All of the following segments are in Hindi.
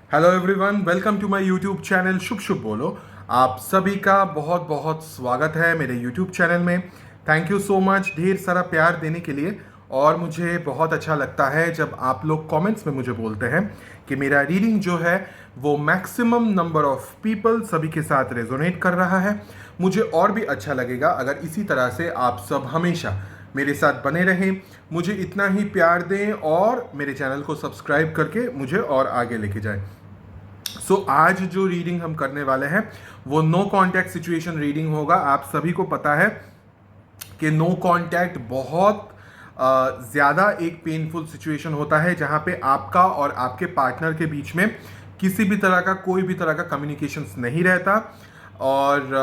Hello everyone, welcome to my YouTube channel शुभ शुभ बोलो। आप सभी का बहुत बहुत स्वागत है मेरे यूट्यूब चैनल में। थैंक यू सो मच ढेर सारा प्यार देने के लिए। और मुझे बहुत अच्छा लगता है जब आप लोग कमेंट्स में मुझे बोलते हैं कि मेरा रीडिंग जो है वो मैक्सिमम नंबर ऑफ पीपल सभी के साथ रेजोनेट कर रहा है। मुझे और भी अच्छा लगेगा अगर इसी तरह से आप सब हमेशा मेरे साथ बने रहें, मुझे इतना ही प्यार दें और मेरे चैनल को सब्सक्राइब करके मुझे और आगे लेके जाएं। आज जो रीडिंग हम करने वाले हैं वो नो कांटेक्ट सिचुएशन रीडिंग होगा। आप सभी को पता है कि नो कांटेक्ट बहुत ज़्यादा एक पेनफुल सिचुएशन होता है जहां पे आपका और आपके पार्टनर के बीच में किसी भी तरह का कोई भी तरह का कम्युनिकेशंस नहीं रहता। और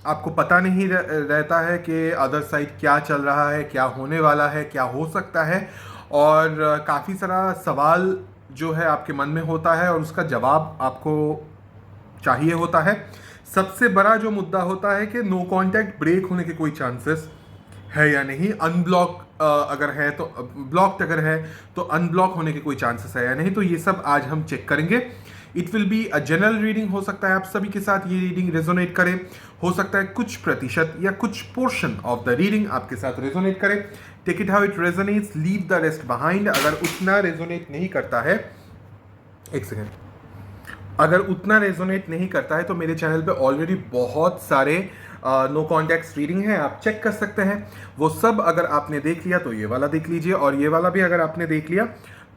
आपको पता नहीं रहता है कि अदर साइड क्या चल रहा है, क्या होने वाला है, क्या हो सकता है। और काफ़ी सारा सवाल जो है आपके मन में होता है और उसका जवाब आपको चाहिए होता है। सबसे बड़ा जो मुद्दा होता है कि नो कांटेक्ट ब्रेक होने के कोई चांसेस है या नहीं, अनब्लॉक अगर है तो, ब्लॉक्ड अगर है तो अनब्लॉक होने के कोई चांसेस है या नहीं, तो ये सब आज हम चेक करेंगे। It will be a general reading. हो सकता है आप सभी के साथ ये रीडिंग रेजोनेट करे, हो सकता है कुछ प्रतिशत या कुछ पोर्शन ऑफ द रीडिंग आपके साथ रेजोनेट करे। Take it how it resonates, leave the rest behind. अगर उतना रेजोनेट नहीं करता है, एक सेकेंड, अगर उतना रेजोनेट नहीं करता है तो मेरे चैनल पे ऑलरेडी बहुत सारे नो कॉन्टेक्ट रीडिंग है, आप चेक कर सकते हैं। वो सब अगर आपने देख लिया तो ये वाला देख लीजिए, और ये वाला भी अगर आपने देख लिया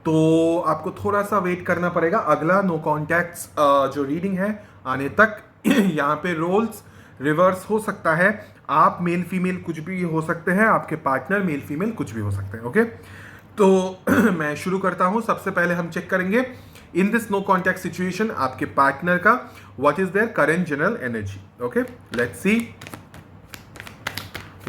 तो आपको थोड़ा सा वेट करना पड़ेगा अगला नो कॉन्टैक्ट्स जो रीडिंग है आने तक। यहाँ पे रोल्स रिवर्स हो सकता है, आप मेल फीमेल कुछ भी हो सकते हैं, आपके पार्टनर मेल फीमेल कुछ भी हो सकते हैं। ओके, तो मैं शुरू करता हूं। सबसे पहले हम चेक करेंगे in this no contact situation आपके पार्टनर का what is their current general energy. Okay, let's see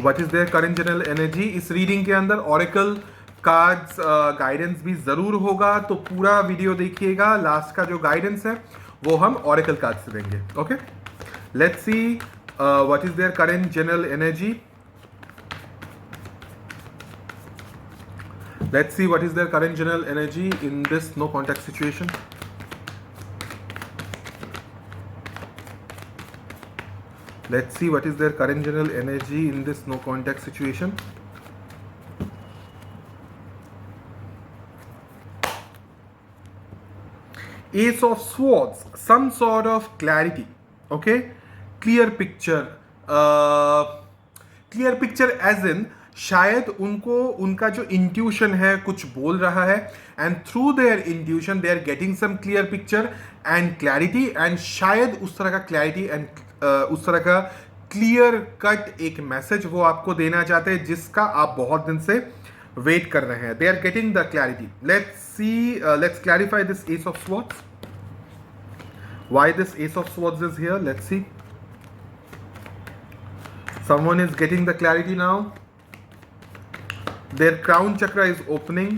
what is their current general energy. इस रीडिंग के अंदर ऑरेकल कार्ड्स गाइडेंस भी जरूर होगा, तो पूरा वीडियो देखिएगा। लास्ट का जो गाइडेंस है वो हम ऑरेकल कार्ड से देंगे। Okay, let's see what is their current general energy. Let's see what is their current general energy in this no contact situation. Let's see what is their current general energy in this no contact situation. Ace of Swords, some sort of clarity. Okay, clear picture. Clear picture as in शायद उनको उनका जो इंट्यूशन है कुछ बोल रहा है, and through their intuition they are getting some clear picture and clarity. And शायद उस तरह का क्लैरिटी एंड उस तरह का क्लियर कट एक मैसेज वो आपको देना चाहते हैं जिसका आप बहुत दिन से वेट कर रहे हैं। They are getting the clarity. Let's see, let's clarify this ace of swords, why this ace of swords is here. Let's see, someone is getting the clarity now. Their crown chakra is opening.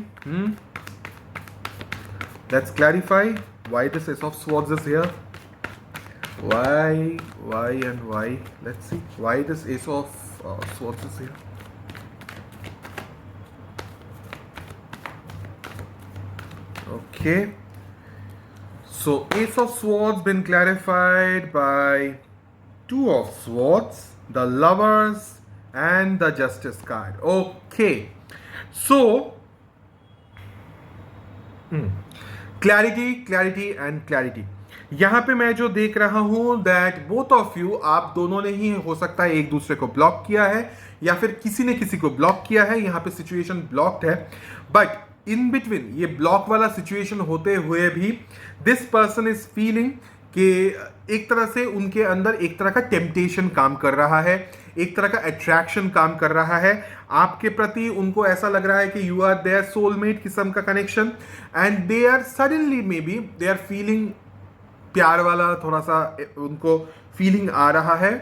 Let's clarify why this Ace of Swords is here. Why and why. Let's see why this Ace of Swords is here. Okay, so Ace of Swords been clarified by Two of Swords, the Lovers and the Justice card. Okay, so clarity and clarity। यहां पे मैं जो देख रहा हूं दैट बोथ ऑफ यू, आप दोनों ने ही हो सकता है एक दूसरे को ब्लॉक किया है या फिर किसी ने किसी को ब्लॉक किया है। यहां पे सिचुएशन ब्लॉक्ड है, बट इन बिटवीन ये ब्लॉक वाला सिचुएशन होते हुए भी दिस पर्सन इज फीलिंग कि एक तरह से उनके अंदर एक तरह का टेम्पटेशन काम कर रहा है, एक तरह का अट्रैक्शन काम कर रहा है आपके प्रति। उनको ऐसा लग रहा है कि यू आर देयर सोलमेट किस्म का connection, and they are suddenly may be they are feeling प्यार वाला थोड़ा सा उनको फीलिंग आ रहा है,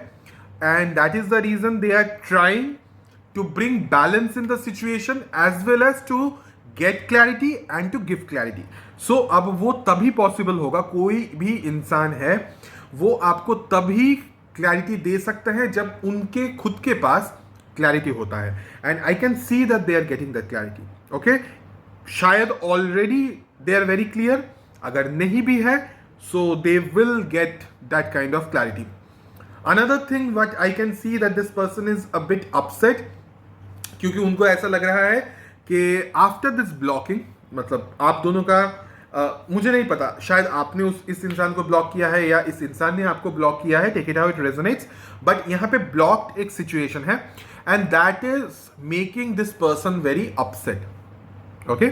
and that is the reason they are trying to bring balance in the situation as well as to get clarity and to give clarity. So अब वो तभी पॉसिबल होगा, कोई भी इंसान है वो आपको तभी क्लैरिटी दे सकते हैं जब उनके खुद के पास क्लैरिटी होता है, and I can see that they are getting that clarity. Okay, शायद already they are very clear, अगर नहीं भी है so they will get that kind of clarity. Another thing what I can see that this person is a bit upset, क्योंकि उनको ऐसा लग रहा है कि आफ्टर दिस ब्लॉकिंग, मतलब आप दोनों का मुझे नहीं पता, शायद आपने इस इंसान को ब्लॉक किया है या इस इंसान ने आपको ब्लॉक किया है, take it how it resonates, but यहाँ पे ब्लॉक्ड एक सिचुएशन है and that is making this person very upset. Okay,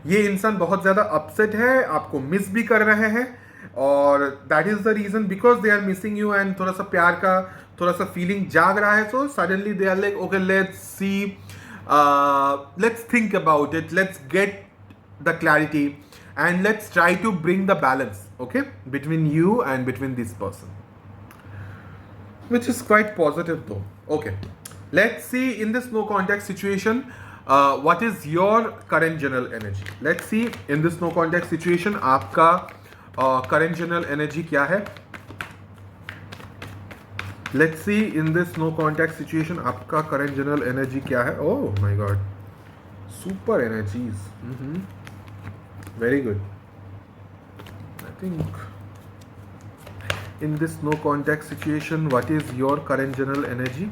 ये इंसान बहुत ज़्यादा अपसेट है, आपको मिस भी कर रहे हैं और that is the reason because they are missing you and थोड़ा सा प्यार का थोड़ा सा फीलिंग जाग रहा है. So suddenly they are like okay let's see, let's think about it, let's get the clarity and let's try to bring the balance, okay, between you and between this person, which is quite positive though. Okay, let's see in this no contact situation what is your current general energy. Let's see in this no contact situation आपका current general energy क्या है. Let's see in this no contact situation आपका current general energy क्या है. Oh my god, super energies. Very good. I think in this no contact situation what is your current general energy.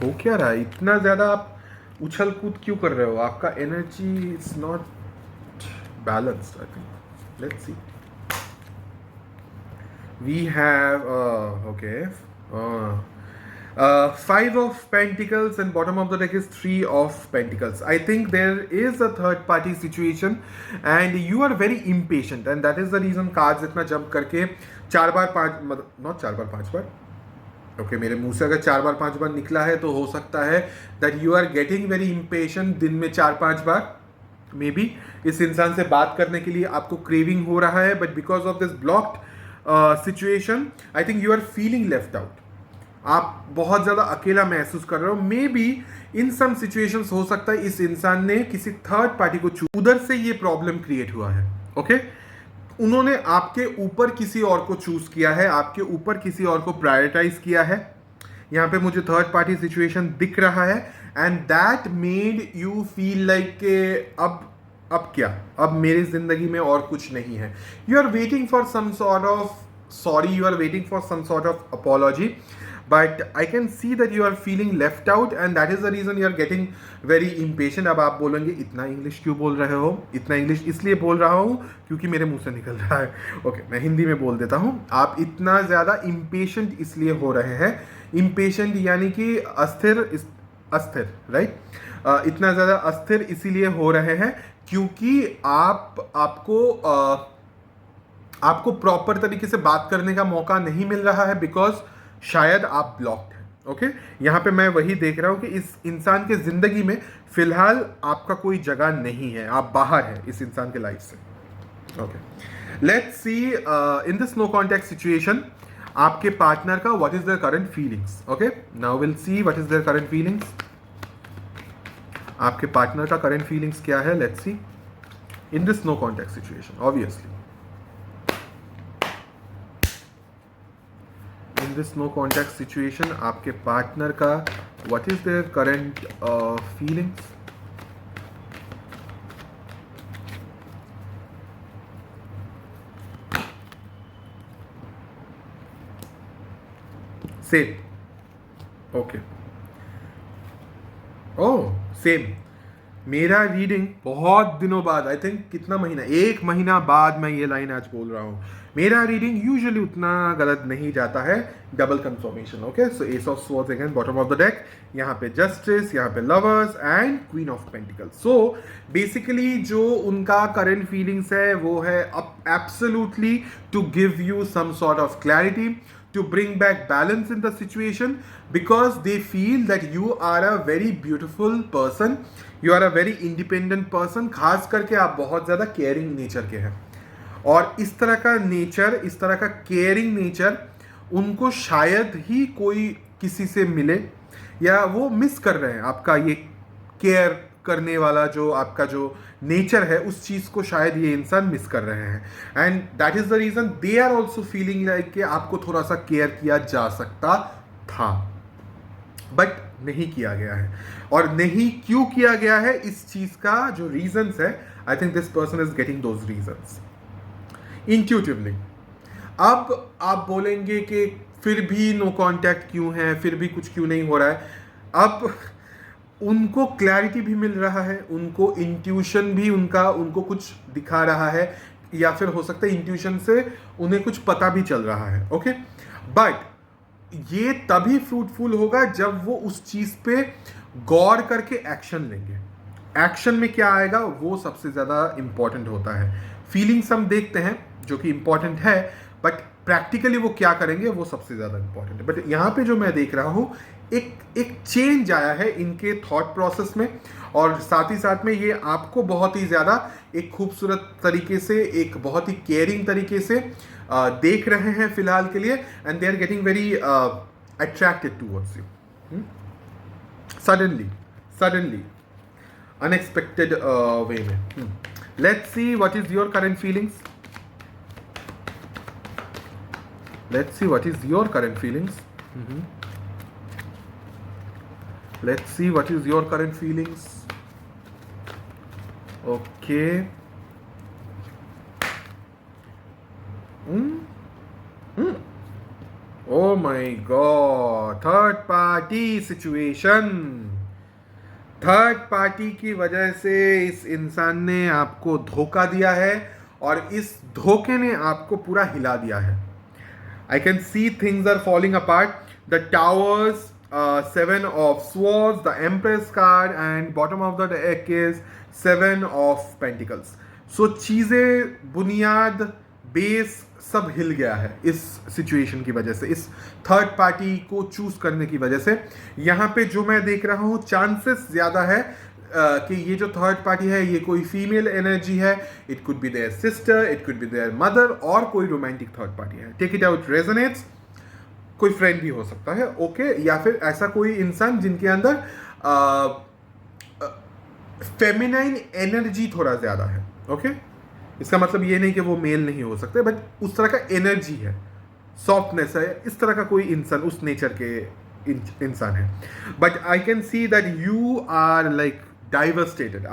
हो क्या रहा है, इतना ज़्यादा आप उछल कूद क्यों कर रहे हो, आपका energy is not balanced. I think let's see, we have okay Five of Pentacles and bottom of the deck is Three of Pentacles. I think there is a third party situation and you are very impatient and that is the reason cards इतना जंप करके 4 बार 5, मतलब not 4 बार 5 बार, ओके मेरे मुंह से अगर 4 बार 5 बार निकला है तो हो सकता है that you are getting very impatient. दिन में 4-5 बार मे बी इस इंसान से बात करने के लिए आपको क्रेविंग हो रहा है, but because of this blocked situation I think you are feeling left out. आप बहुत ज़्यादा अकेला महसूस कर रहे हो. May be in some situations हो सकता है इस इंसान ने किसी थर्ड पार्टी को उधर से ये प्रॉब्लम क्रिएट हुआ है. ओके, उन्होंने आपके ऊपर किसी और को चूज किया है, आपके ऊपर किसी और को प्रायोरिटाइज किया है. यहाँ पे मुझे थर्ड पार्टी सिचुएशन दिख रहा है and that made you feel like के अब क्या, अब मेरी जिंदगी में और कुछ नहीं है. You are waiting for some sort of sorry, you are waiting for some sort of apology, but I can see that you are feeling left out and that is the reason you are getting very impatient. अब आप बोलेंगे इतना इंग्लिश क्यों बोल रहे हो. इतना इंग्लिश इसलिए बोल रहा हूँ क्योंकि मेरे मुंह से निकल रहा है. ओके, मैं हिंदी में बोल देता हूँ. आप इतना ज़्यादा impatient इसलिए हो रहे हैं. impatient यानी कि अस्थिर राइट. इतना ज़्यादा अस्थिर इसीलिए हो रहे हैं क्योंकि आपको प्रॉपर तरीके से बात करने का मौका नहीं मिल रहा है बिकॉज शायद आप ब्लॉक्ड हैं. ओके, यहाँ पे मैं वही देख रहा हूँ कि इस इंसान के जिंदगी में फिलहाल आपका कोई जगह नहीं है, आप बाहर हैं इस इंसान के लाइफ से. Okay, let's see in this no contact situation आपके पार्टनर का what is their current feelings. Okay, now will see what is their current feelings. आपके पार्टनर का करंट फीलिंग्स क्या है. Let's see in this no contact situation. Obviously in this no contact situation आपके पार्टनर का what is their current feelings. Same. Okay, oh same. मेरा रीडिंग बहुत दिनों बाद, आई थिंक कितना महीना, 1 महीना बाद मैं ये लाइन आज बोल रहा हूँ. मेरा रीडिंग यूजुअली उतना गलत नहीं जाता है. Double confirmation. Okay, so ace of swords again bottom of the deck. यहाँ पे जस्टिस, यहाँ पे lovers and queen of pentacles. So basically जो उनका करंट फीलिंग्स है वो है absolutely to give you some sort of clarity, to bring back balance in the situation because they feel that you are a very beautiful person, you are a very independent person. खास करके आप बहुत ज़्यादा केयरिंग नेचर के हैं और इस तरह का नेचर, इस तरह का केयरिंग नेचर उनको शायद ही कोई किसी से मिले या वो मिस कर रहे हैं. आपका ये केयर करने वाला जो आपका जो नेचर है उस चीज़ को शायद ये इंसान मिस कर रहे हैं and that is the reason they are also feeling like कि आपको थोड़ा सा केयर किया जा सकता था बट नहीं किया गया है. और नहीं क्यों किया गया है इस चीज़ का जो रीजंस है I think this person is getting those reasons intuitively. अब आप बोलेंगे कि फिर भी नो कांटेक्ट क्यों है, फिर भी कुछ क्यों नहीं हो रहा है। अब उनको क्लैरिटी भी मिल रहा है, उनको इंट्यूशन भी उनको कुछ दिखा रहा है, या फिर हो सकता है इंट्यूशन से उन्हें कुछ पता भी चल रहा है। ओके, बट ये तभी फ्रूटफुल होगा जब वो उस चीज पे गौर करके एक्शन लेंगे। एक्शन में क्या आएगा वो सबसे ज्यादा इंपॉर्टेंट होता है। फीलिंग्स हम देखते हैं जो कि इंपॉर्टेंट है, बट प्रैक्टिकली वो क्या करेंगे वो सबसे ज्यादा इंपॉर्टेंट है। बट यहाँ पे जो मैं देख रहा हूँ एक चेंज आया है इनके थॉट प्रोसेस में, और साथ ही साथ में ये आपको बहुत ही ज़्यादा एक खूबसूरत तरीके से, एक बहुत ही केयरिंग तरीके से देख रहे हैं फिलहाल के लिए, and they are getting very attracted towards you suddenly unexpected way में। Let's see what is your current feelings. Let's see what is your current feelings. Let's see what is your current feelings. Okay. Oh my God. Third party situation. Third party की वजह से इस इंसान ने आपको धोखा दिया है, और इस धोखे ने आपको पूरा हिला दिया है। I can see things are falling apart. The towers, seven of swords, the empress card, and bottom of the deck is seven of pentacles. So चीजें, बुनियाद, बेस सब हिल गया है इस सिचुएशन की वजह से, इस थर्ड पार्टी को चूज करने की वजह से। यहाँ पे जो मैं देख रहा हूँ चांसेस ज्यादा है कि ये जो थर्ड पार्टी है ये कोई फीमेल एनर्जी है। It could be their sister, it could be their mother, और कोई रोमांटिक थर्ड पार्टी है। Take it out resonates. कोई फ्रेंड भी हो सकता है, ओके, या फिर ऐसा कोई इंसान जिनके अंदर फेमिनाइन एनर्जी थोड़ा ज्यादा है। ओके, इसका मतलब ये नहीं कि वो मेल नहीं हो सकते, बट उस तरह का एनर्जी है, सॉफ्टनेस है, इस तरह का कोई इंसान, उस नेचर के इंसान है। But I can see that you are like devastated.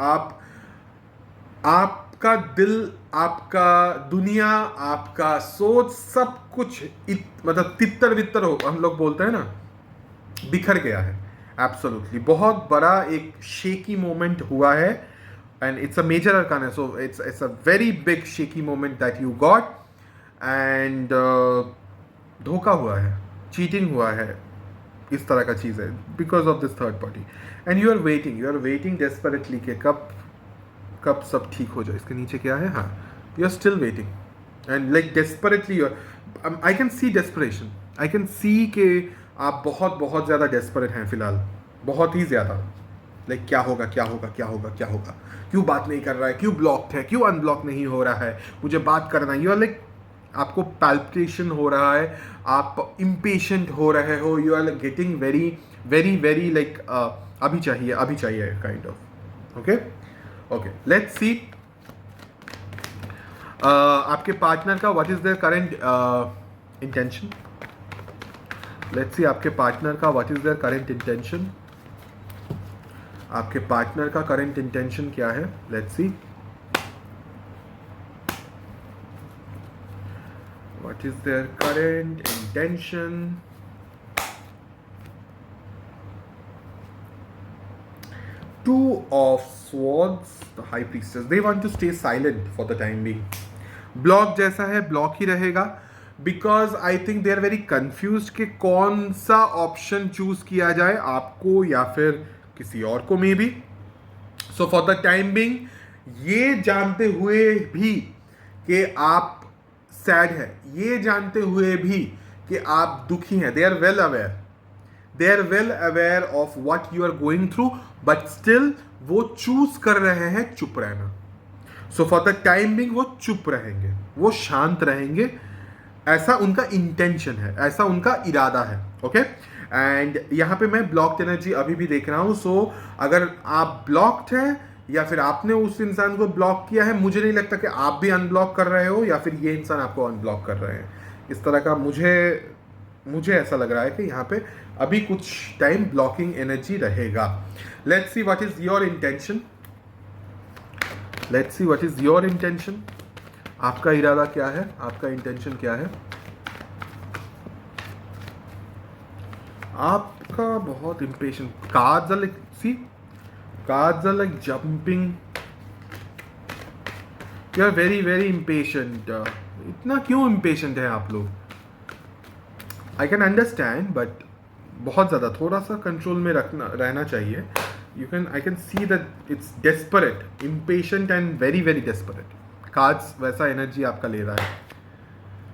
आपका दिल, आपका दुनिया, आपका सोच, सब कुछ मतलब तितर बितर हो, हम लोग बोलते हैं ना, बिखर गया है। एब्सोल्युटली बहुत बड़ा एक शेकी मोमेंट हुआ है, and it's a major arcana, so it's a very big shaky moment that you got, and धोखा हुआ है, चीटिंग हुआ है, इस तरह का चीज़ है because of this third party. And you are waiting desperately कि कब सब ठीक हो जाए। इसके नीचे क्या है, हाँ, you are still waiting and like desperately you are. I can see desperation, I can see कि आप बहुत बहुत ज़्यादा डेस्परेट हैं फिलहाल, बहुत ही ज़्यादा। लाइक क्या होगा, क्यों बात नहीं कर रहा है, क्यों ब्लॉक्ड है, क्यों अनब्लॉक नहीं हो रहा है, मुझे बात करना। यू आर लाइक, आपको पैल्पिटेशन हो रहा है, आप इम्पेशेंट हो रहे हो, you are getting very very very like अभी चाहिए kind of. Okay, let's see आपके पार्टनर का what is their current intention. Let's see आपके पार्टनर का what is their current intention. आपके पार्टनर का करंट इंटेंशन क्या है, let's see. What is their current intention? Two of Swords, the High Priestess. They want to stay silent for the time being. Block जैसा है, ब्लॉक ही रहेगा, because I think they are very confuse कि कौन सा ऑप्शन चूज किया जाए, आपको या फिर किसी और को, may be. So for the time Bing, ये जानते हुए भी कि आप सैड है, ये जानते हुए भी कि आप दुखी हैं, they are well aware of what you are going through, but still वो चूज कर रहे हैं चुप रहना। So for the time being वो चुप रहेंगे, वो शांत रहेंगे, ऐसा उनका इंटेंशन है, ऐसा उनका इरादा है। ओके, एंड यहाँ पे मैं ब्लॉक्ड एनर्जी अभी भी देख रहा हूँ। सो अगर आप ब्लॉक्ड हैं या फिर आपने उस इंसान को ब्लॉक किया है, मुझे नहीं लगता कि आप भी अनब्लॉक कर रहे हो या फिर ये इंसान आपको अनब्लॉक कर रहे हैं। इस तरह का मुझे ऐसा लग रहा है कि यहाँ पे अभी कुछ टाइम ब्लॉकिंग एनर्जी रहेगा। Let's see what is your intention. Let's see what is your intention. आपका इरादा क्या है, आपका इंटेंशन क्या है. आपका बहुत impatient. Cards are like, see, cards are like jumping. You are very very impatient. इतना क्यों इम्पेशेंट है आप लोग. आई कैन अंडरस्टैंड, बट बहुत ज़्यादा थोड़ा सा कंट्रोल में रहना चाहिए. You can, I can see that it's desperate, impatient and very very desperate. Cards वैसा एनर्जी आपका ले रहा है.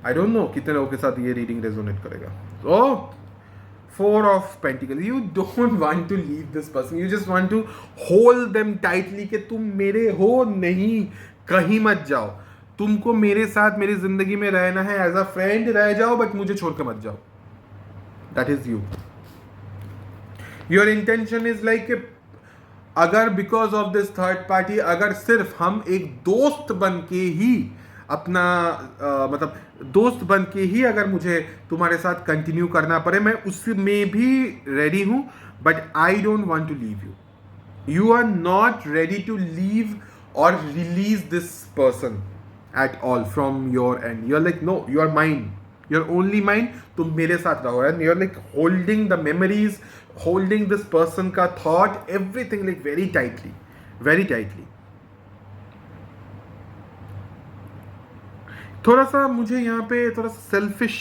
आई डोंट नो कितने लोगों के साथ ये रीडिंग रेजोनेट करेगा. ओह, 4 of Pentacles. You don't want to leave this person. You just want to hold them tightly कि तुम मेरे हो नहीं, कहीं मत जाओ. तुमको मेरे साथ मेरी जिंदगी में रहना है, एज अ फ्रेंड रह जाओ, बट मुझे छोड़ के मत जाओ. That is you. Your intention is like अगर because of this third party, अगर सिर्फ हम एक दोस्त बन के ही अपना मतलब दोस्त बन के ही अगर मुझे तुम्हारे साथ कंटिन्यू करना पड़े, मैं उसमें भी रेडी हूं. But I don't want to leave you. You are not ready to leave और release this person at all from your end. You are like no, you are mine, you are only mine. तुम मेरे साथ रहो. And you are like holding the memories, holding this person का thought, everything like very tightly, very tightly. थोड़ा सा मुझे यहाँ पे थोड़ा सा सेल्फिश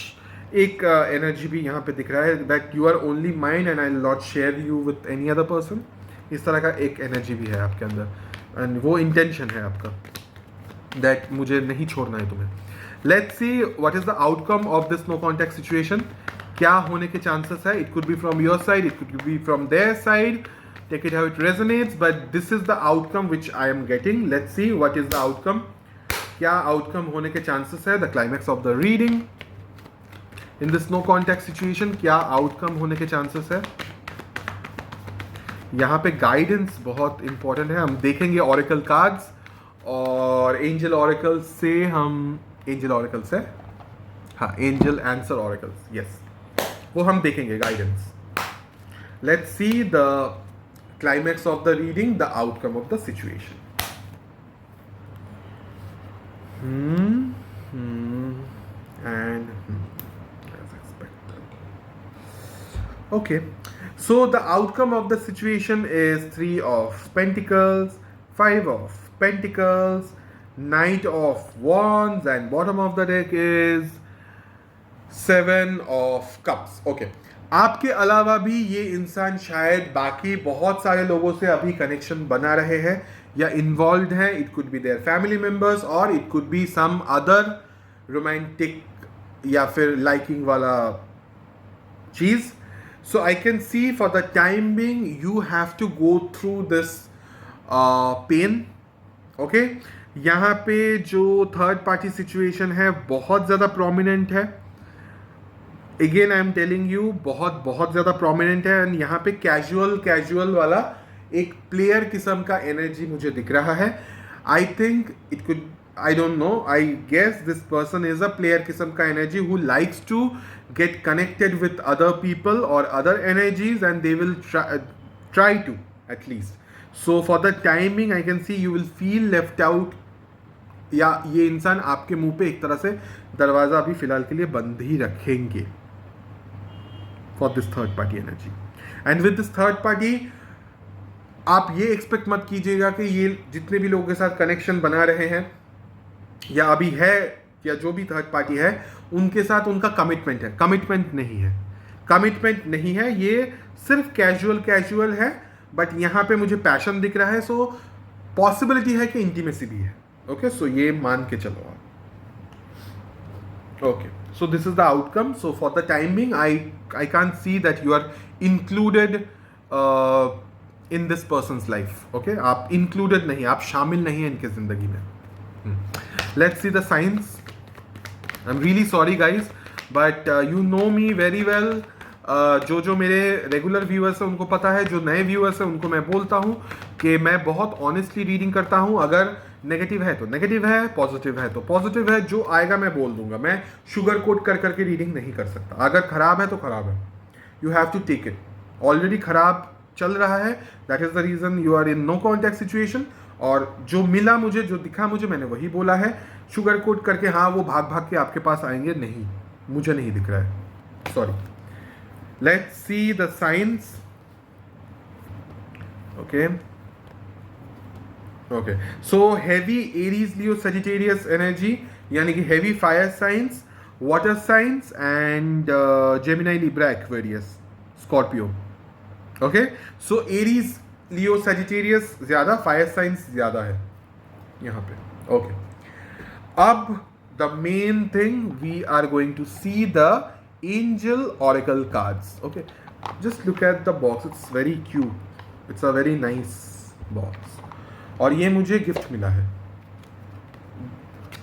एक एनर्जी भी यहाँ पे दिख रहा है. That you are only mind and I will not share you with any other person. इस तरह का एक एनर्जी भी है आपके अंदर. एंड वो इंटेंशन है आपका दैट मुझे नहीं छोड़ना है तुम्हें. Let's see what is the outcome of this no contact situation. क्या होने के चांसेस है. It could be from your side, it could be from their side. Take it how it resonates, but this is the outcome which I am getting. Let's see what is the outcome. क्या आउटकम होने के चांसेस है. The climax of the reading in this no contact situation. क्या आउटकम होने के चांसेस है. यहाँ पे गाइडेंस बहुत इंपॉर्टेंट है. हम देखेंगे ऑरेकल कार्ड्स और एंजल ऑरेकल से, हम एंजल ऑरेकल से, हाँ, एंजल आंसर ऑरेकल्स, यस, वो हम देखेंगे guidance. Let's see the climax of the reading, the outcome of the situation. As expected. Okay, so the outcome of the situation is 3 of Pentacles, 5 of Pentacles, Knight of Wands, and bottom of the deck is 7 of Cups. Okay, आपके अलावा भी ये इंसान शायद बाकी बहुत सारे लोगों से अभी कनेक्शन बना रहे हैं या इन्वॉल्व हैं. It could be their family members और it could be some other romantic या फिर लाइकिंग वाला चीज. So I can see for the time being you have to go through this pain. Okay, यहाँ पे जो थर्ड पार्टी सिचुएशन है बहुत ज़्यादा प्रोमिनेंट है. Again I am telling you, बहुत बहुत ज़्यादा प्रोमिनेंट है. एंड यहाँ पे कैजुअल वाला एक प्लेयर किस्म का एनर्जी मुझे दिख रहा है. I think it could, I don't know, I guess this person is a player किस्म का energy who likes to get connected with other people और other energies and they will try to at least. So for the timing I can see you will feel left out, या ये इंसान आपके मुंह पे एक तरह से दरवाजा अभी फिलहाल के लिए बंद ही रखेंगे for this third party energy. And with this third party आप ये एक्सपेक्ट मत कीजिएगा कि ये जितने भी लोगों के साथ कनेक्शन बना रहे हैं या अभी है या जो भी थर्ड पार्टी है उनके साथ उनका कमिटमेंट है. कमिटमेंट नहीं है, कमिटमेंट नहीं है. ये सिर्फ कैजुअल है. बट यहाँ पे मुझे पैशन दिख रहा है. सो पॉसिबिलिटी है कि इंटीमेसी भी है. ओके, सो ये मान के चलो आप. Okay, so this is the outcome. So for the time being I can't see that you are included in this person's life. Okay, आप included नहीं, आप शामिल नहीं हैं इनके जिंदगी में. Let's see the signs. I'm really sorry guys, but you know me very well. जो मेरे रेगुलर व्यूअर्स हैं उनको पता है, जो नए व्यूअर्स हैं उनको मैं बोलता हूँ कि मैं बहुत ऑनेस्टली रीडिंग करता हूँ. अगर नेगेटिव है तो नेगेटिव है, पॉजिटिव है तो पॉजिटिव है. जो आएगा मैं बोल दूंगा. मैं शुगर कोट कर करके रीडिंग नहीं कर सकता. अगर खराब है तो खराब है, you have to take it. Already खराब चल रहा है, that is the reason you are in no contact situation. और जो मिला मुझे, जो दिखा मुझे, मैंने वही बोला है। शुगर कोट करके हाँ वो भाग भाग के आपके पास आएंगे, नहीं, मुझे नहीं दिख रहा है, sorry. Let's see the signs. Okay okay, so heavy Aries Leo Sagittarius energy, यानी कि heavy fire signs, water signs and Gemini Libra Aquarius Scorpio. Okay, so Aries Leo Sagittarius ज्यादा, फायर साइंस ज्यादा है यहाँ पे। ओके, अब the main thing, we are going to see the angel oracle cards. Okay, just look at the box, it's very cute, it's a very nice box. और ये मुझे गिफ्ट मिला है,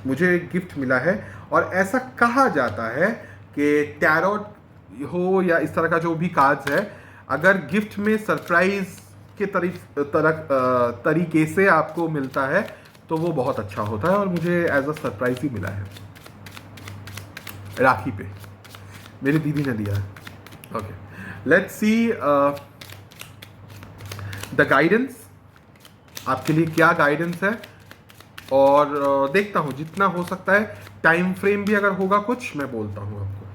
मुझे गिफ्ट मिला है। और ऐसा कहा जाता है कि टैरोट हो या इस तरह का जो भी कार्ड्स है, अगर गिफ्ट में सरप्राइज के तरीके से आपको मिलता है तो वो बहुत अच्छा होता है। और मुझे एज अ सरप्राइज ही मिला है, राखी पे मेरी दीदी ने दिया है। Okay, let's see the guidance, आपके लिए क्या गाइडेंस है। और देखता हूँ जितना हो सकता है, टाइम फ्रेम भी अगर होगा कुछ मैं बोलता हूँ आपको।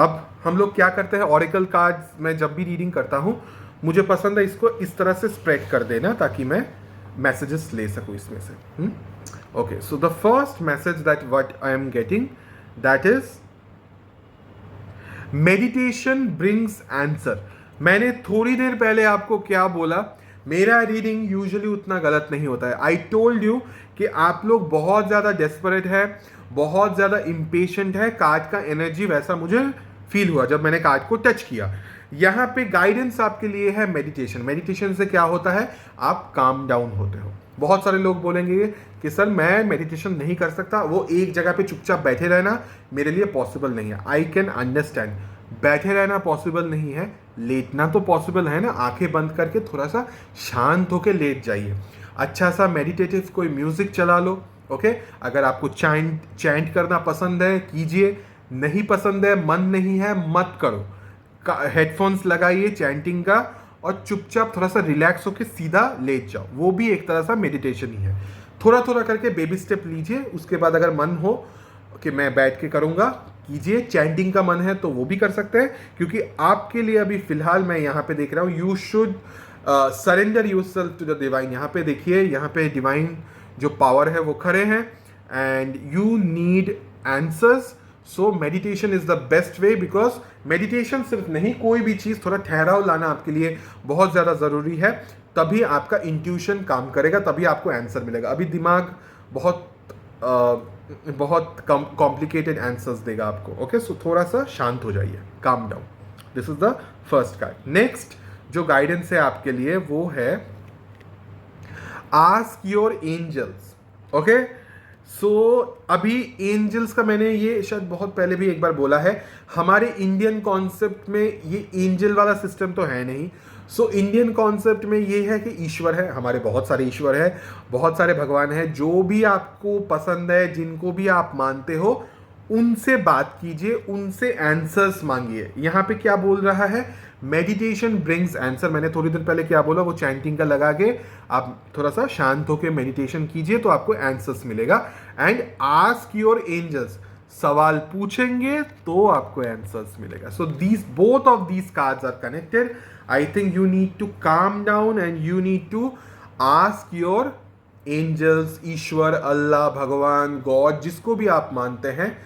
अब हम लोग क्या करते हैं, ऑरेकल कार्ड्स मैं जब भी रीडिंग करता हूँ मुझे पसंद है इसको इस तरह से स्प्रेड कर देना ताकि मैं मैसेजेस ले सकूँ इसमें से। Okay, so the first message that what I am getting, that is meditation brings answer. मैंने थोड़ी देर पहले आपको क्या बोला, मेरा रीडिंग यूजुअली उतना गलत नहीं होता है। आई टोल्ड यू कि आप लोग बहुत ज़्यादा डेस्परेट है, बहुत ज़्यादा इम्पेशेंट है। कार्ड का एनर्जी वैसा मुझे फील हुआ जब मैंने कार्ड को टच किया। यहाँ पे गाइडेंस आपके लिए है मेडिटेशन। मेडिटेशन से क्या होता है, आप काम डाउन होते हो। बहुत सारे लोग बोलेंगे कि सर मैं मेडिटेशन नहीं कर सकता, वो एक जगह पे चुपचाप बैठे रहना मेरे लिए पॉसिबल नहीं है। आई कैन अंडरस्टैंड, बैठे रहना पॉसिबल नहीं है, लेटना तो पॉसिबल है ना। आंखें बंद करके थोड़ा सा शांत होकर लेट जाइए, अच्छा सा मेडिटेटिव कोई म्यूजिक चला लो। ओके, अगर आपको चैंट करना पसंद है कीजिए, नहीं पसंद है, मन नहीं है, मत करो। हेडफोन्स लगाइए चैंटिंग का और चुपचाप थोड़ा सा रिलैक्स होकर सीधा लेट जाओ, वो भी एक तरह सा मेडिटेशन ही है। थोड़ा थोड़ा करके बेबी स्टेप लीजिए, उसके बाद अगर मन हो कि मैं बैठ के करूँगा कीजिए। चैंटिंग का मन है तो वो भी कर सकते हैं, क्योंकि आपके लिए अभी फिलहाल मैं यहाँ पे देख रहा हूँ, you should surrender yourself to the divine. यहाँ पे देखिए, यहाँ पे डिवाइन जो पावर है वो खड़े हैं and you need answers. So meditation is the best way, because meditation सिर्फ नहीं, कोई भी चीज़ थोड़ा ठहराव लाना आपके लिए बहुत ज़्यादा ज़रूरी है, तभी आपका इंट्यूशन काम करेगा, तभी आपको आंसर मिलेगा। अभी दिमाग बहुत कॉम्प्लिकेटेड आंसर्स देगा आपको। ओके, सो थोड़ा सा शांत हो जाइए, calm down. This is the first card. Next जो गाइडेंस है आपके लिए वो है आस्क योर एंजल्स। ओके, सो अभी एंजल्स का मैंने ये शायद बहुत पहले भी एक बार बोला है, हमारे इंडियन कॉन्सेप्ट में ये एंजल वाला सिस्टम तो है नहीं। सो इंडियन कॉन्सेप्ट में ये है कि ईश्वर है, हमारे बहुत सारे ईश्वर है, बहुत सारे भगवान है। जो भी आपको पसंद है, जिनको भी आप मानते हो, उनसे बात कीजिए, उनसे आंसर्स मांगिए। यहाँ पे क्या बोल रहा है, मेडिटेशन ब्रिंग्स आंसर। मैंने थोड़ी देर पहले क्या बोला, वो चैंटिंग का लगा के आप थोड़ा सा शांत होकर मेडिटेशन कीजिए तो आपको आंसर्स मिलेगा। एंड आस्क योर एंजल्स, सवाल पूछेंगे तो आपको आंसर्स मिलेगा। So these both of these cards are connected. I think you need to calm down and you need to ask your angels, ईश्वर, अल्लाह, भगवान, गॉड, जिसको भी आप मानते हैं,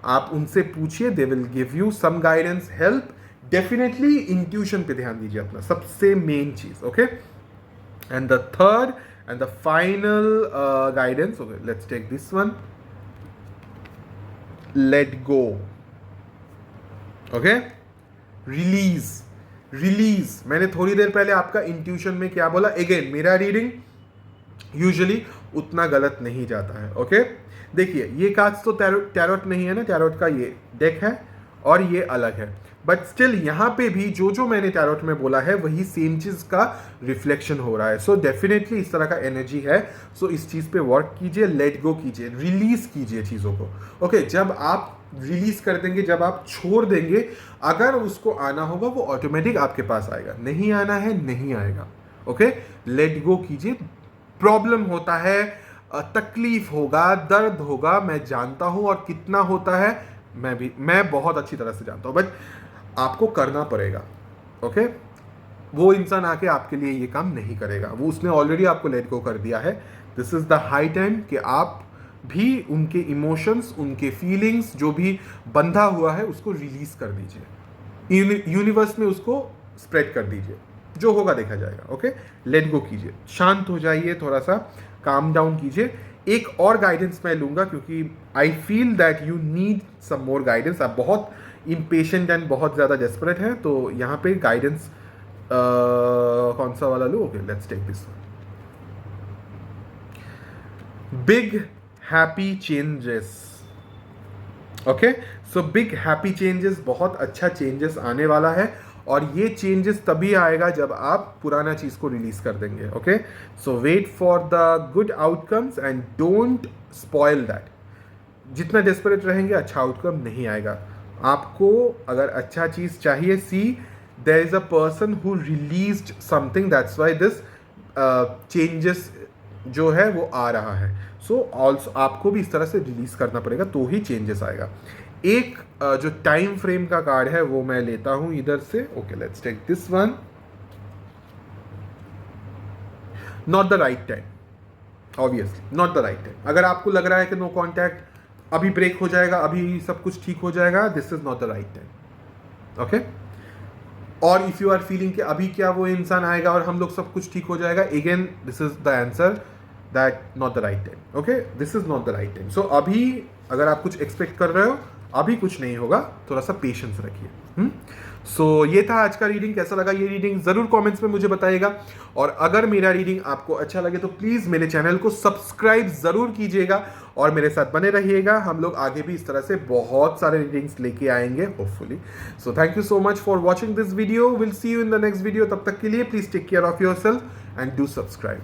आप उनसे पूछिए, they will give you some guidance, help. Definitely intuition पे ध्यान दीजिए अपना, सबसे मेन चीज। Okay, and the third and the final guidance, okay let's take this one, let go. Okay, release, release. मैंने थोड़ी देर पहले आपका इंट्यूशन में क्या बोला, अगेन मेरा रीडिंग यूजुअली उतना गलत नहीं जाता है। ओके, देखिए ये कार्ड्स तो टैरोट नहीं है ना, टैरोट का ये डेक है और ये अलग है, बट स्टिल यहाँ पे भी जो जो मैंने टैरोट में बोला है वही सेम चीज का रिफ्लेक्शन हो रहा है। सो डेफिनेटली इस तरह का एनर्जी है। सो इस चीज पे वर्क कीजिए, लेट गो कीजिए, रिलीज कीजिए चीजों को। ओके, जब आप रिलीज कर देंगे, जब आप छोड़ देंगे, अगर उसको आना होगा वो ऑटोमेटिक आपके पास आएगा, नहीं आना है नहीं आएगा। ओके, लेट गो कीजिए, प्रॉब्लम होता है, तकलीफ होगा, दर्द होगा, मैं जानता हूं, और कितना होता है मैं बहुत अच्छी तरह से जानता हूं, बट आपको करना पड़ेगा। ओके, वो इंसान आके आपके लिए ये काम नहीं करेगा, वो उसने ऑलरेडी आपको लेट गो कर दिया है। This is the high time कि आप भी उनके इमोशंस, उनके फीलिंग्स जो भी बंधा हुआ है उसको रिलीज कर दीजिए, यूनिवर्स में उसको स्प्रेड कर दीजिए, जो होगा देखा जाएगा। ओके, लेट गो कीजिए, शांत हो जाइए, थोड़ा सा काम डाउन कीजिए। एक और गाइडेंस मैं लूंगा क्योंकि I feel that you need some more guidance. आप बहुत इम्पेशेंट एंड बहुत ज़्यादा डेस्परेट हैं, तो यहाँ पे गाइडेंस कौन सा वाला लूँ? Okay, let's take this one. Big happy changes. Okay, so big happy changes, बहुत अच्छा चेंजेस आने वाला है, और ये चेंजेस तभी आएगा जब आप पुराना चीज को रिलीज कर देंगे। Okay, so wait for the good outcomes and don't spoil that. जितना डेस्परेट रहेंगे अच्छा आउटकम नहीं आएगा। आपको अगर अच्छा चीज चाहिए, see there is a person who released something, that's why this changes जो है वो आ रहा है। सो ऑल्सो आपको भी इस तरह से रिलीज करना पड़ेगा, तो ही चेंजेस आएगा। एक जो टाइम फ्रेम का कार्ड है वो मैं लेता हूं इधर से। Okay, let's take this one. Not the right time, obviously not the right time. अगर आपको लग रहा है कि नो कॉन्टैक्ट, अभी ब्रेक हो जाएगा, अभी सब कुछ ठीक हो जाएगा, this is not the right time. Okay, और इफ यू आर फीलिंग कि अभी क्या वो इंसान आएगा और हम लोग सब कुछ ठीक हो जाएगा, again this is the answer that not the right time. Okay, this is not the right time. So अभी अगर आप कुछ एक्सपेक्ट कर रहे हो, अभी कुछ नहीं होगा, थोड़ा सा पेशेंस रखिए। सो ये था आज का रीडिंग। कैसा लगा ये रीडिंग जरूर कमेंट्स में मुझे बताइएगा, और अगर मेरा रीडिंग आपको अच्छा लगे तो प्लीज मेरे चैनल को सब्सक्राइब जरूर कीजिएगा और मेरे साथ बने रहिएगा। हम लोग आगे भी इस तरह से बहुत सारे रीडिंग्स लेके आएंगे hopefully. So thank you so much for watching this video. Will see you in the next video. तब तक के लिए please take care of yourself and do subscribe.